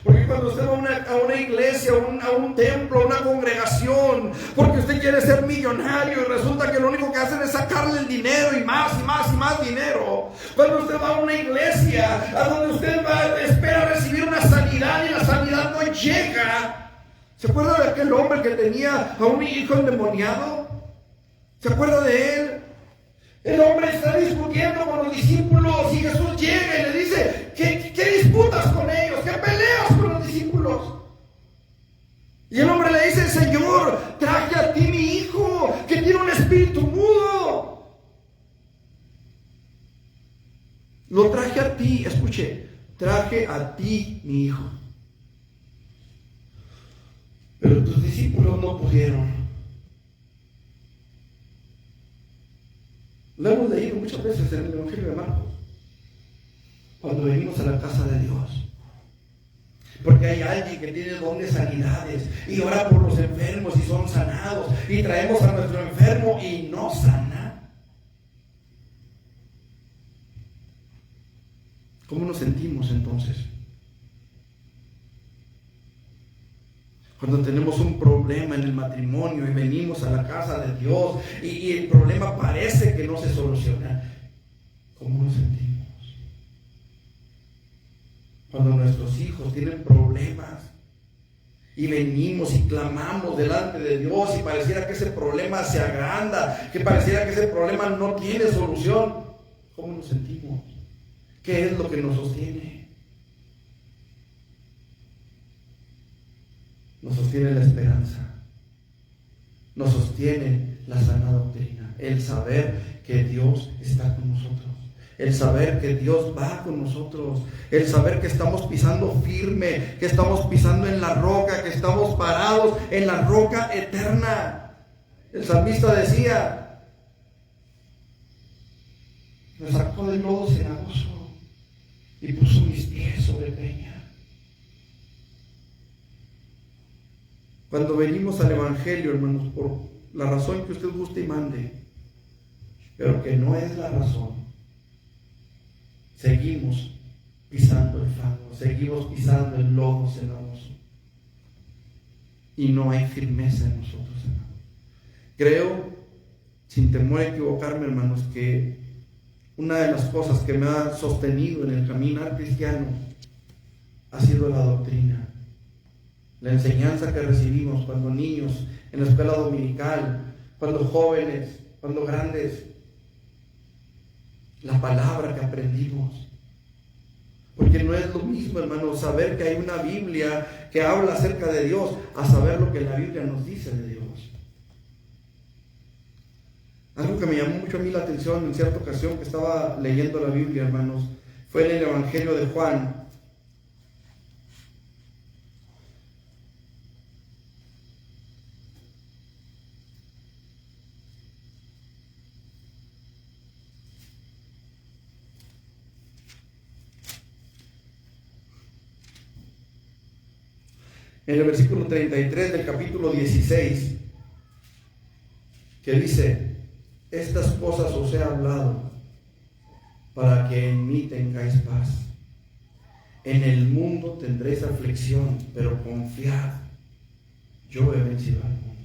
Porque cuando usted va a una iglesia, a un templo, a una congregación, porque usted quiere ser millonario y resulta que lo único que hacen es sacarle el dinero y más y más y más dinero. Cuando usted va a una iglesia a donde usted espera recibir una sanidad y la sanidad no llega. ¿Se acuerda de aquel hombre que tenía a un hijo endemoniado? ¿Se acuerda de él? El hombre está discutiendo con los discípulos y Jesús llega y le dice, ¿qué disputas con ellos? ¿Qué peleas con los discípulos? Y el hombre le dice, Señor, traje a ti mi hijo, que tiene un espíritu mudo. Lo traje a ti, escuche, traje a ti mi hijo. Pero tus discípulos no pudieron. Lo hemos leído muchas veces en el Evangelio de Marcos, cuando venimos a la casa de Dios. Porque hay alguien que tiene don de sanidades y ora por los enfermos y son sanados, y traemos a nuestro enfermo y no sana. ¿Cómo nos sentimos entonces? Cuando tenemos un problema en el matrimonio y venimos a la casa de Dios y el problema parece que no se soluciona, ¿cómo nos sentimos? Cuando nuestros hijos tienen problemas y venimos y clamamos delante de Dios y pareciera que ese problema se agranda, que pareciera que ese problema no tiene solución, ¿cómo nos sentimos? ¿Qué es lo que nos sostiene? Nos sostiene la esperanza, nos sostiene la sana doctrina, el saber que Dios está con nosotros, el saber que Dios va con nosotros, el saber que estamos pisando firme, que estamos pisando en la roca, que estamos parados en la roca eterna. El salmista decía, me sacó del lodo cenagoso y puso mis pies sobre peña. Cuando venimos al Evangelio, hermanos, por la razón que usted guste y mande, pero que no es la razón, seguimos pisando el fango, seguimos pisando el lodo cenagoso, y no hay firmeza en nosotros, hermanos. Creo, sin temor a equivocarme, hermanos, que una de las cosas que me ha sostenido en el caminar cristiano ha sido la doctrina. La enseñanza que recibimos cuando niños, en la escuela dominical, cuando jóvenes, cuando grandes. La palabra que aprendimos. Porque no es lo mismo, hermano, saber que hay una Biblia que habla acerca de Dios, a saber lo que la Biblia nos dice de Dios. Algo que me llamó mucho a mí la atención en cierta ocasión que estaba leyendo la Biblia, hermanos, fue en el Evangelio de Juan. En el versículo 33 del capítulo 16, que dice: estas cosas os he hablado para que en mí tengáis paz. En el mundo tendréis aflicción, pero confiad, yo he vencido al mundo.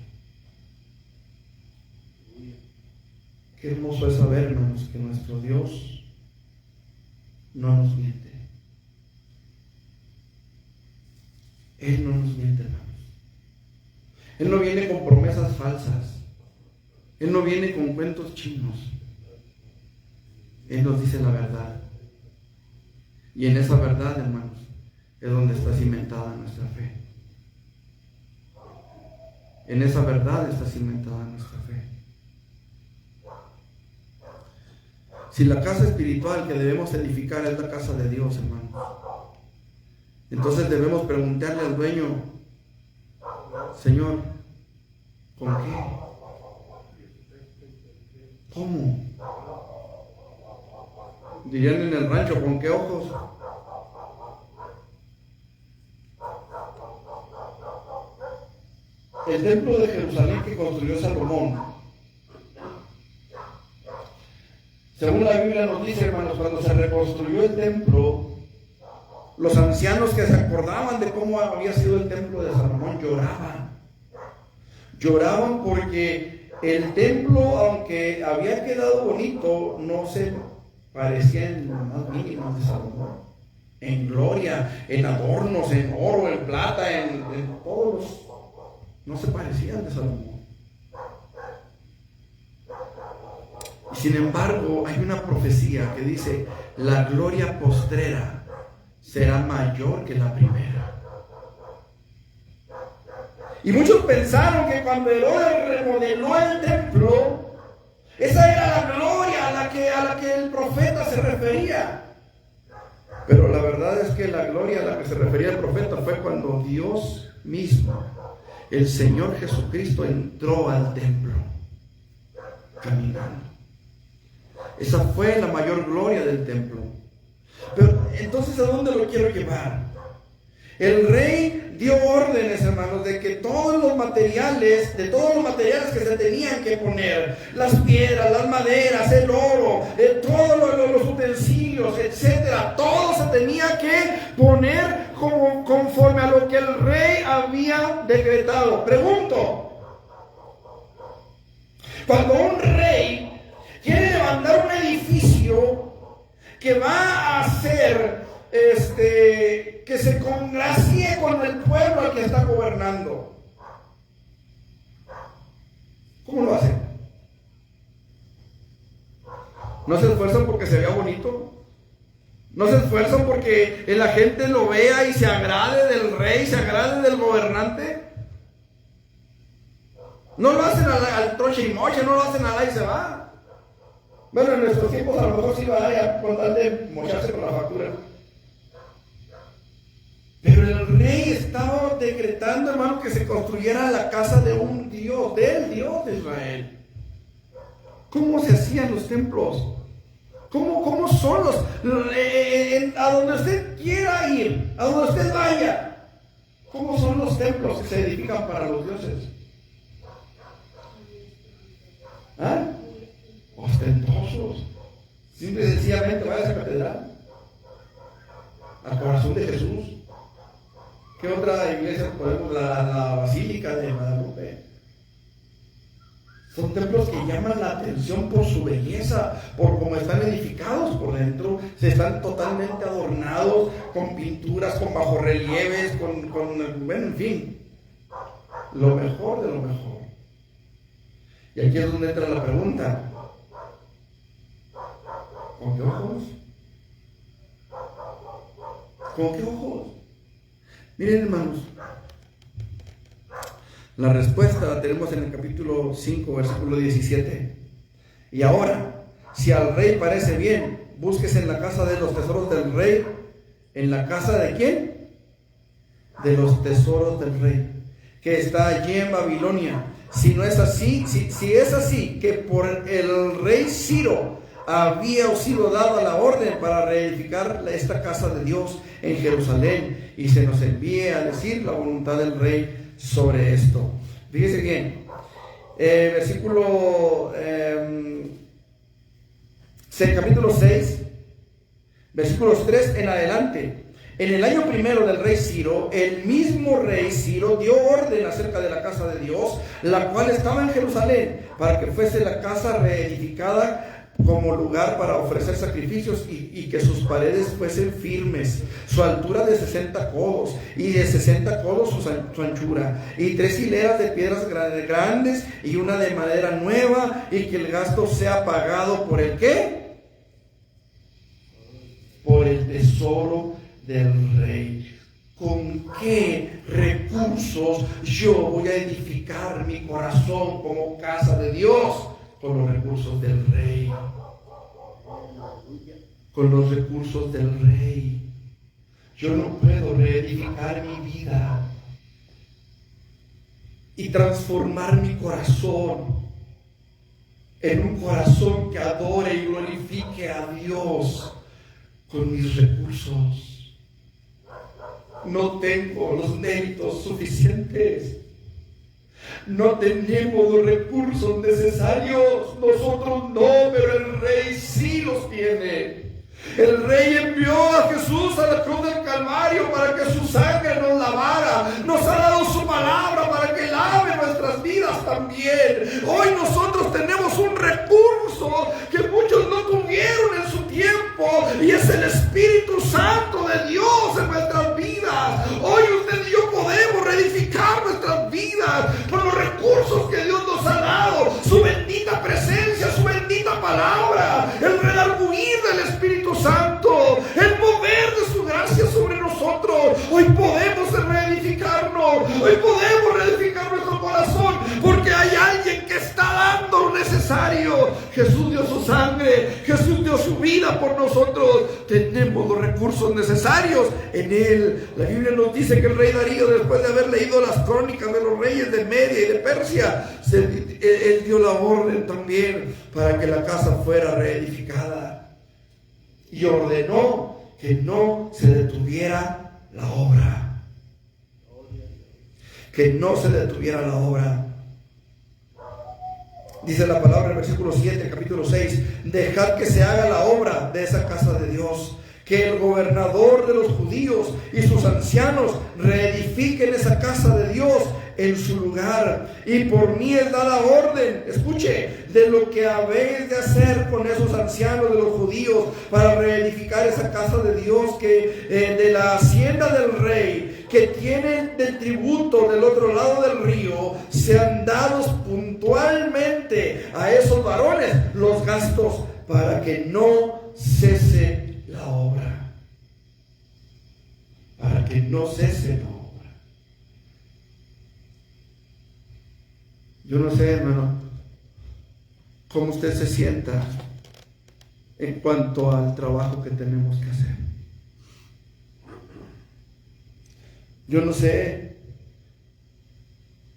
Qué hermoso es saber, hermanos, que nuestro Dios no nos miente. Él no nos miente, hermanos. Él no viene con promesas falsas. Él no viene con cuentos chinos. Él nos dice la verdad. Y en esa verdad, hermanos, es donde está cimentada nuestra fe. En esa verdad está cimentada nuestra fe. Si la casa espiritual que debemos edificar es la casa de Dios, hermanos, entonces debemos preguntarle al dueño: Señor, ¿con qué? ¿Cómo? Dirían en el rancho, ¿con qué ojos? El templo de Jerusalén que construyó Salomón, según la Biblia nos dice, hermanos, cuando se reconstruyó el templo, los ancianos que se acordaban de cómo había sido el templo de Salomón lloraban. Lloraban porque el templo, aunque había quedado bonito, no se parecía en lo más mínimo de Salomón. En gloria, en adornos, en oro, en plata, en todos los... no se parecían de Salomón. Y sin embargo, hay una profecía que dice: la gloria postrera será mayor que la primera. Y muchos pensaron que cuando Herodes remodeló el templo, esa era la gloria a la que el profeta se refería. Pero la verdad es que la gloria a la que se refería el profeta fue cuando Dios mismo, el Señor Jesucristo, entró al templo caminando. Esa fue la mayor gloria del templo. Pero entonces, ¿a dónde lo quiero llevar? El rey dio órdenes, hermanos, de que todos los materiales que se tenían que poner, las piedras, las maderas, el oro, todos los utensilios, etcétera, todo se tenía que poner conforme a lo que el rey había decretado. Pregunto: cuando un rey quiere levantar un edificio que va a hacer que se congracie con el pueblo al que está gobernando, ¿cómo lo hace? ¿No se esfuerzan porque se vea bonito? ¿No se esfuerzan porque la gente lo vea y se agrade del rey, se agrade del gobernante? No lo hacen al troche y moche, no lo hacen al ahí se va. Bueno, en nuestros tiempos a lo mejor sí va a con tal de mocharse con la factura. Pero el rey estaba decretando, hermano, que se construyera la casa de un Dios, del Dios de Israel. ¿Cómo se hacían los templos? ¿Cómo son los? A donde usted quiera ir, a donde usted vaya, ¿cómo son los templos que se edifican para los dioses? ¿Ah? Ostentosos. Simple y sencillamente vaya a esa catedral, al corazón de Jesús. ¿Qué otra iglesia podemos? La Basílica de Guadalupe. Son templos que llaman la atención por su belleza, por cómo están edificados por dentro. Se están totalmente adornados con pinturas, con bajorrelieves, bueno, en fin, lo mejor de lo mejor. Y aquí es donde entra la pregunta: ¿con qué ojos? ¿Con qué ojos? Miren, hermanos, la respuesta la tenemos en el capítulo 5, versículo 17. Y ahora, si al rey parece bien, búsquese en la casa de los tesoros del rey. ¿En la casa de quién? De los tesoros del rey, que está allí en Babilonia. Si no es así, si es así, que por el rey Ciro había sido dada la orden para reedificar esta casa de Dios en Jerusalén, y se nos envíe a decir la voluntad del rey sobre esto. Fíjese bien, capítulo 6, versículos 3 en adelante. En el año primero del rey Ciro, el mismo rey Ciro dio orden acerca de la casa de Dios, la cual estaba en Jerusalén, para que fuese la casa reedificada como lugar para ofrecer sacrificios, y que sus paredes fuesen firmes, su altura de 60 codos y de 60 codos su anchura, y 3 hileras de piedras grandes y una de madera nueva, y que el gasto sea pagado por el ¿qué? Por el tesoro del rey. ¿Con qué recursos yo voy a edificar mi corazón como casa de Dios? Con los recursos del rey. Con los recursos del rey. Yo no puedo reedificar mi vida y transformar mi corazón en un corazón que adore y glorifique a Dios con mis recursos. No tengo los méritos suficientes. No tenemos los recursos necesarios. Nosotros no, pero el rey sí los tiene. El rey envió a Jesús a la cruz del Calvario para que su sangre nos lavara. Nos ha dado su palabra para que lave nuestras vidas también. Hoy nosotros tenemos un recurso que muchos no tuvieron en su tiempo, y es el Espíritu Santo de Dios en nuestras vidas. Hoy usted y yo podemos reedificar nuestras vidas por los recursos que Dios nos ha dado, su bendita presencia, su bendita palabra, el redarguir del Espíritu Santo, el mover de su gracia sobre nosotros. Hoy podemos reedificarnos, hoy podemos reedificar nuestro corazón, porque hay alguien que está dando lo necesario. Jesús dio su sangre, Jesús dio su vida por nosotros. Tenemos los recursos necesarios en Él. La Biblia nos dice que el rey Darío, después de haber leído las crónicas de los reyes de Media y de Persia, él dio la orden también para que la casa fuera reedificada, y ordenó que no se detuviera la obra. Que no se detuviera la obra. Dice la palabra en el versículo 7, capítulo 6: dejad que se haga la obra de esa casa de Dios, que el gobernador de los judíos y sus ancianos reedifiquen esa casa de Dios en su lugar. Y por mí es dada orden, escuche, de lo que habéis de hacer con esos ancianos de los judíos para reedificar esa casa de Dios, que de la hacienda del rey que tienen del tributo del otro lado del río, sean dados puntualmente a esos varones los gastos, para que no cese la obra. Para que no cese la obra. Yo no sé, hermano, cómo usted se sienta en cuanto al trabajo que tenemos que hacer. Yo no sé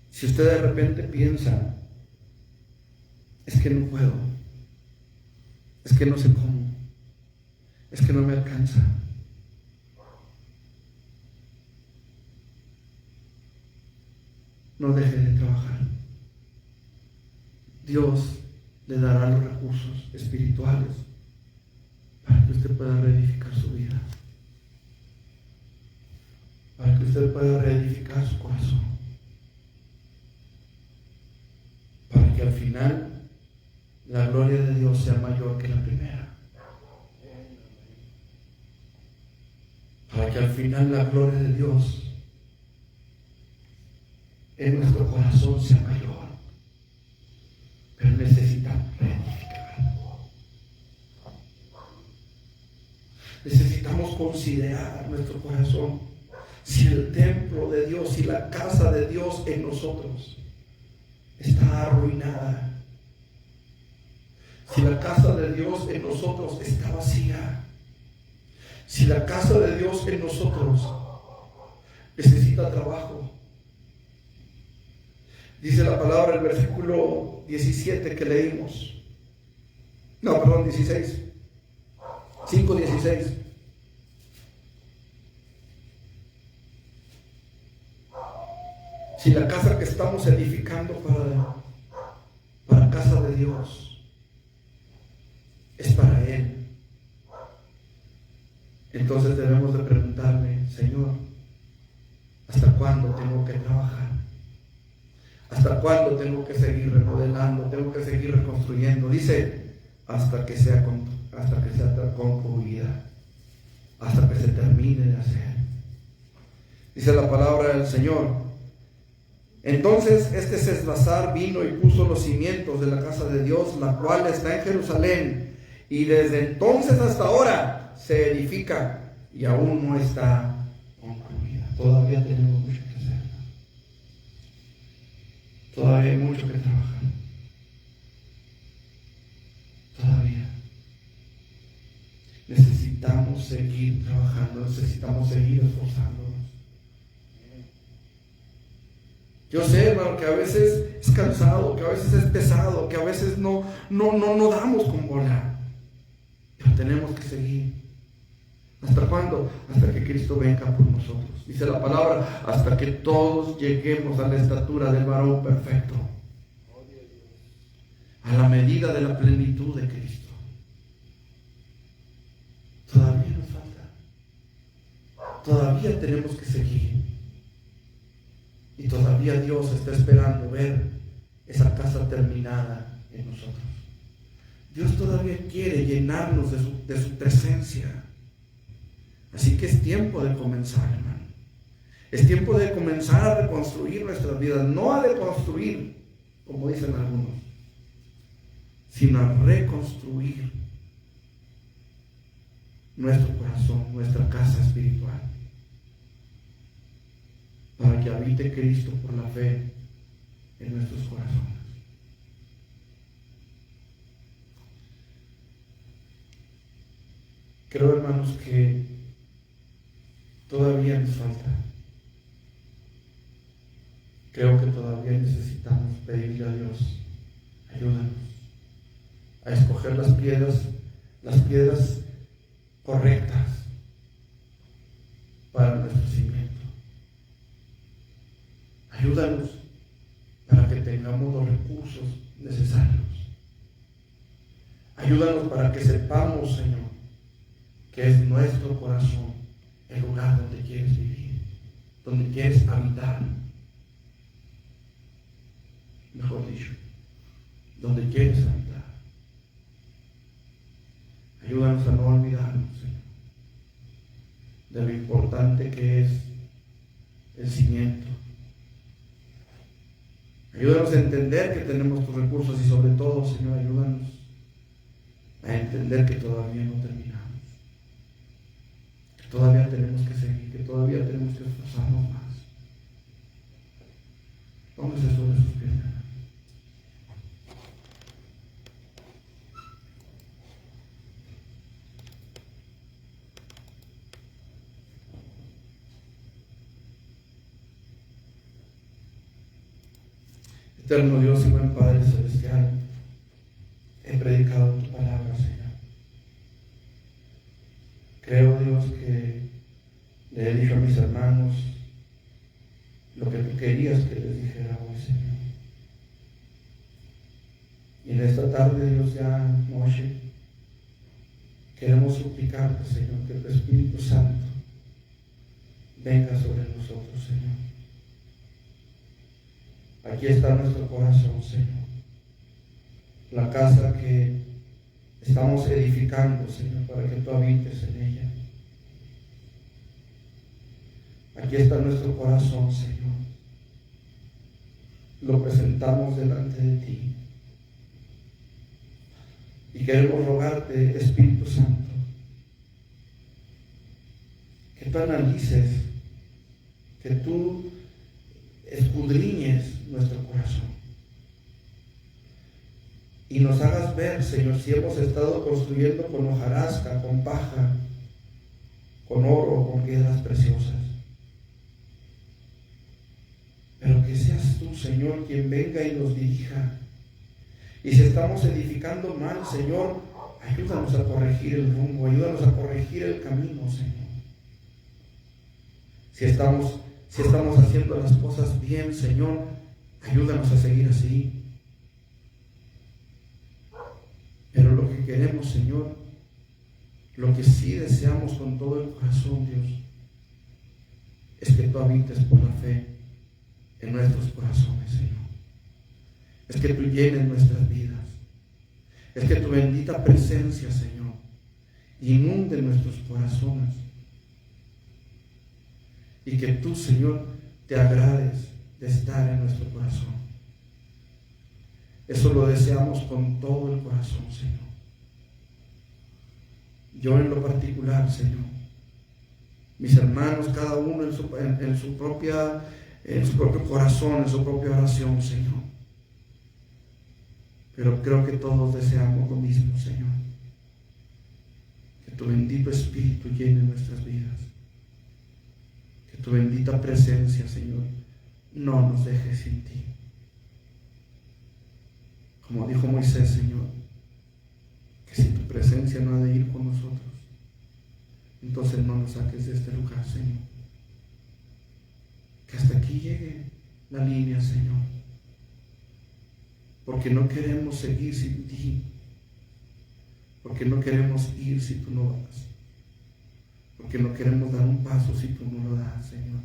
si usted de repente piensa: es que no puedo, es que no sé cómo, es que no me alcanza. No deje de trabajar. Dios le dará los recursos espirituales para que usted pueda reedificar su vida, para que usted pueda reedificar su corazón, para que al final la gloria de Dios sea mayor que la primera, para que al final la gloria de Dios en nuestro corazón sea mayor. Pero necesitamos reedificar. Necesitamos considerar nuestro corazón, si el templo de Dios y la casa de Dios en nosotros está arruinada, Si la casa de Dios en nosotros está vacía, si la casa de Dios en nosotros necesita trabajo, dice la palabra, el versículo 17 que leímos, 16, 5:16. Si la casa que estamos edificando para casa de Dios es para Él, entonces debemos de preguntarle, Señor, ¿hasta cuándo tengo que trabajar? ¿Hasta cuándo tengo que seguir remodelando? ¿Tengo que seguir reconstruyendo? Dice, hasta que sea concluida, hasta que se termine de hacer. Dice la palabra del Señor. Entonces Sesbazar vino y puso los cimientos de la casa de Dios, la cual está en Jerusalén, y desde entonces hasta ahora se edifica y aún no está concluida. Todavía tenemos mucho que hacer. Todavía hay mucho que trabajar. Todavía necesitamos seguir trabajando, necesitamos seguir esforzándonos. Yo sé, hermano, que a veces es cansado, que a veces es pesado, que a veces no damos con bola. Pero tenemos que seguir. ¿Hasta cuándo? Hasta que Cristo venga por nosotros. Dice la palabra, hasta que todos lleguemos a la estatura del varón perfecto. A la medida de la plenitud de Cristo. Todavía nos falta. Todavía tenemos que seguir. Y todavía Dios está esperando ver esa casa terminada en nosotros. Dios todavía quiere llenarnos de su presencia. Así que es tiempo de comenzar, hermano. Es tiempo de comenzar a reconstruir nuestras vidas. No a deconstruir, como dicen algunos, sino a reconstruir nuestro corazón, nuestra casa espiritual, para que habite Cristo por la fe en nuestros corazones. Creo, hermanos, que todavía nos falta. Creo que todavía necesitamos pedirle a Dios, ayúdanos a escoger las piedras correctas para nuestro cimiento. Ayúdanos para que tengamos los recursos necesarios. Ayúdanos para que sepamos, Señor, que es nuestro corazón el lugar donde quieres vivir, donde quieres habitar. Mejor dicho, donde quieres habitar. Ayúdanos a no olvidarnos, Señor, de lo importante que es el cimiento. Ayúdanos a entender que tenemos tus recursos y sobre todo, Señor, ayúdanos a entender que todavía no terminamos, que todavía tenemos que seguir, que todavía tenemos que esforzarnos más. Póngase sobre sus pies. Eterno Dios y buen Padre Celestial, he predicado tu palabra, Señor. Creo, Dios, que le he dicho a mis hermanos lo que tú querías que les dijera hoy, Señor. Y en esta tarde, Dios, ya noche, queremos suplicarte, Señor, que tu Espíritu Santo venga sobre nosotros, Señor. Aquí está nuestro corazón, Señor. La casa que estamos edificando, Señor, para que tú habites en ella. Aquí está nuestro corazón, Señor. Lo presentamos delante de ti. Y queremos rogarte, Espíritu Santo, que tú analices, que tú escudriñes nuestro corazón. y nos hagas ver, Señor, si hemos estado construyendo con hojarasca, con paja, con oro, con piedras preciosas. Pero que seas tú, Señor, quien venga y nos dirija. Y si estamos edificando mal, Señor, ayúdanos a corregir el rumbo, ayúdanos a corregir el camino, Señor. Si estamos haciendo las cosas bien, Señor, ayúdanos a seguir así. Pero lo que queremos, Señor, lo que sí deseamos con todo el corazón, Dios, es que tú habites por la fe en nuestros corazones, Señor. Es que tú llenes nuestras vidas. Es que tu bendita presencia, Señor, inunde nuestros corazones. Y que tú, Señor, te agrades de estar en nuestro corazón. Eso lo deseamos con todo el corazón, Señor. Yo en lo particular, Señor, mis hermanos, cada uno en su propio corazón, en su propia oración, Señor. Pero creo que todos deseamos lo mismo, Señor. Que tu bendito Espíritu llene nuestras vidas. Que tu bendita presencia, Señor, no nos deje sin ti. Como dijo Moisés, Señor, que si tu presencia no ha de ir con nosotros, entonces no nos saques de este lugar, Señor. Que hasta aquí llegue la línea, Señor. Porque no queremos seguir sin ti. Porque no queremos ir si tú no vas. Porque no queremos dar un paso si tú no lo das, Señor.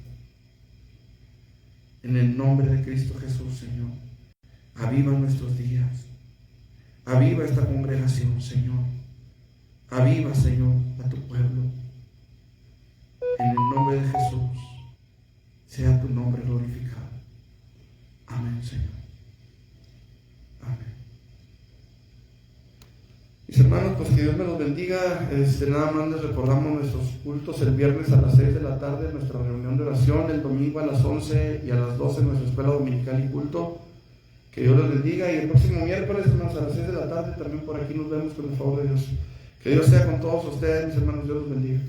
En el nombre de Cristo Jesús, Señor, aviva nuestros días. Aviva esta congregación, Señor. Aviva, Señor, a tu pueblo. En el nombre de Jesús, sea tu nombre glorificado. Amén, Señor. Amén. Mis hermanos, pues que Dios me los bendiga. Nada más les recordamos nuestros cultos el viernes a las 6 de la tarde, nuestra reunión de oración, el domingo a las 11 y a las 12 nuestra escuela dominical y culto. Que Dios les bendiga, y el próximo miércoles, hermanos, a las 6 de la tarde también por aquí nos vemos con el favor de Dios. Que Dios sea con todos ustedes, mis hermanos. Dios los bendiga.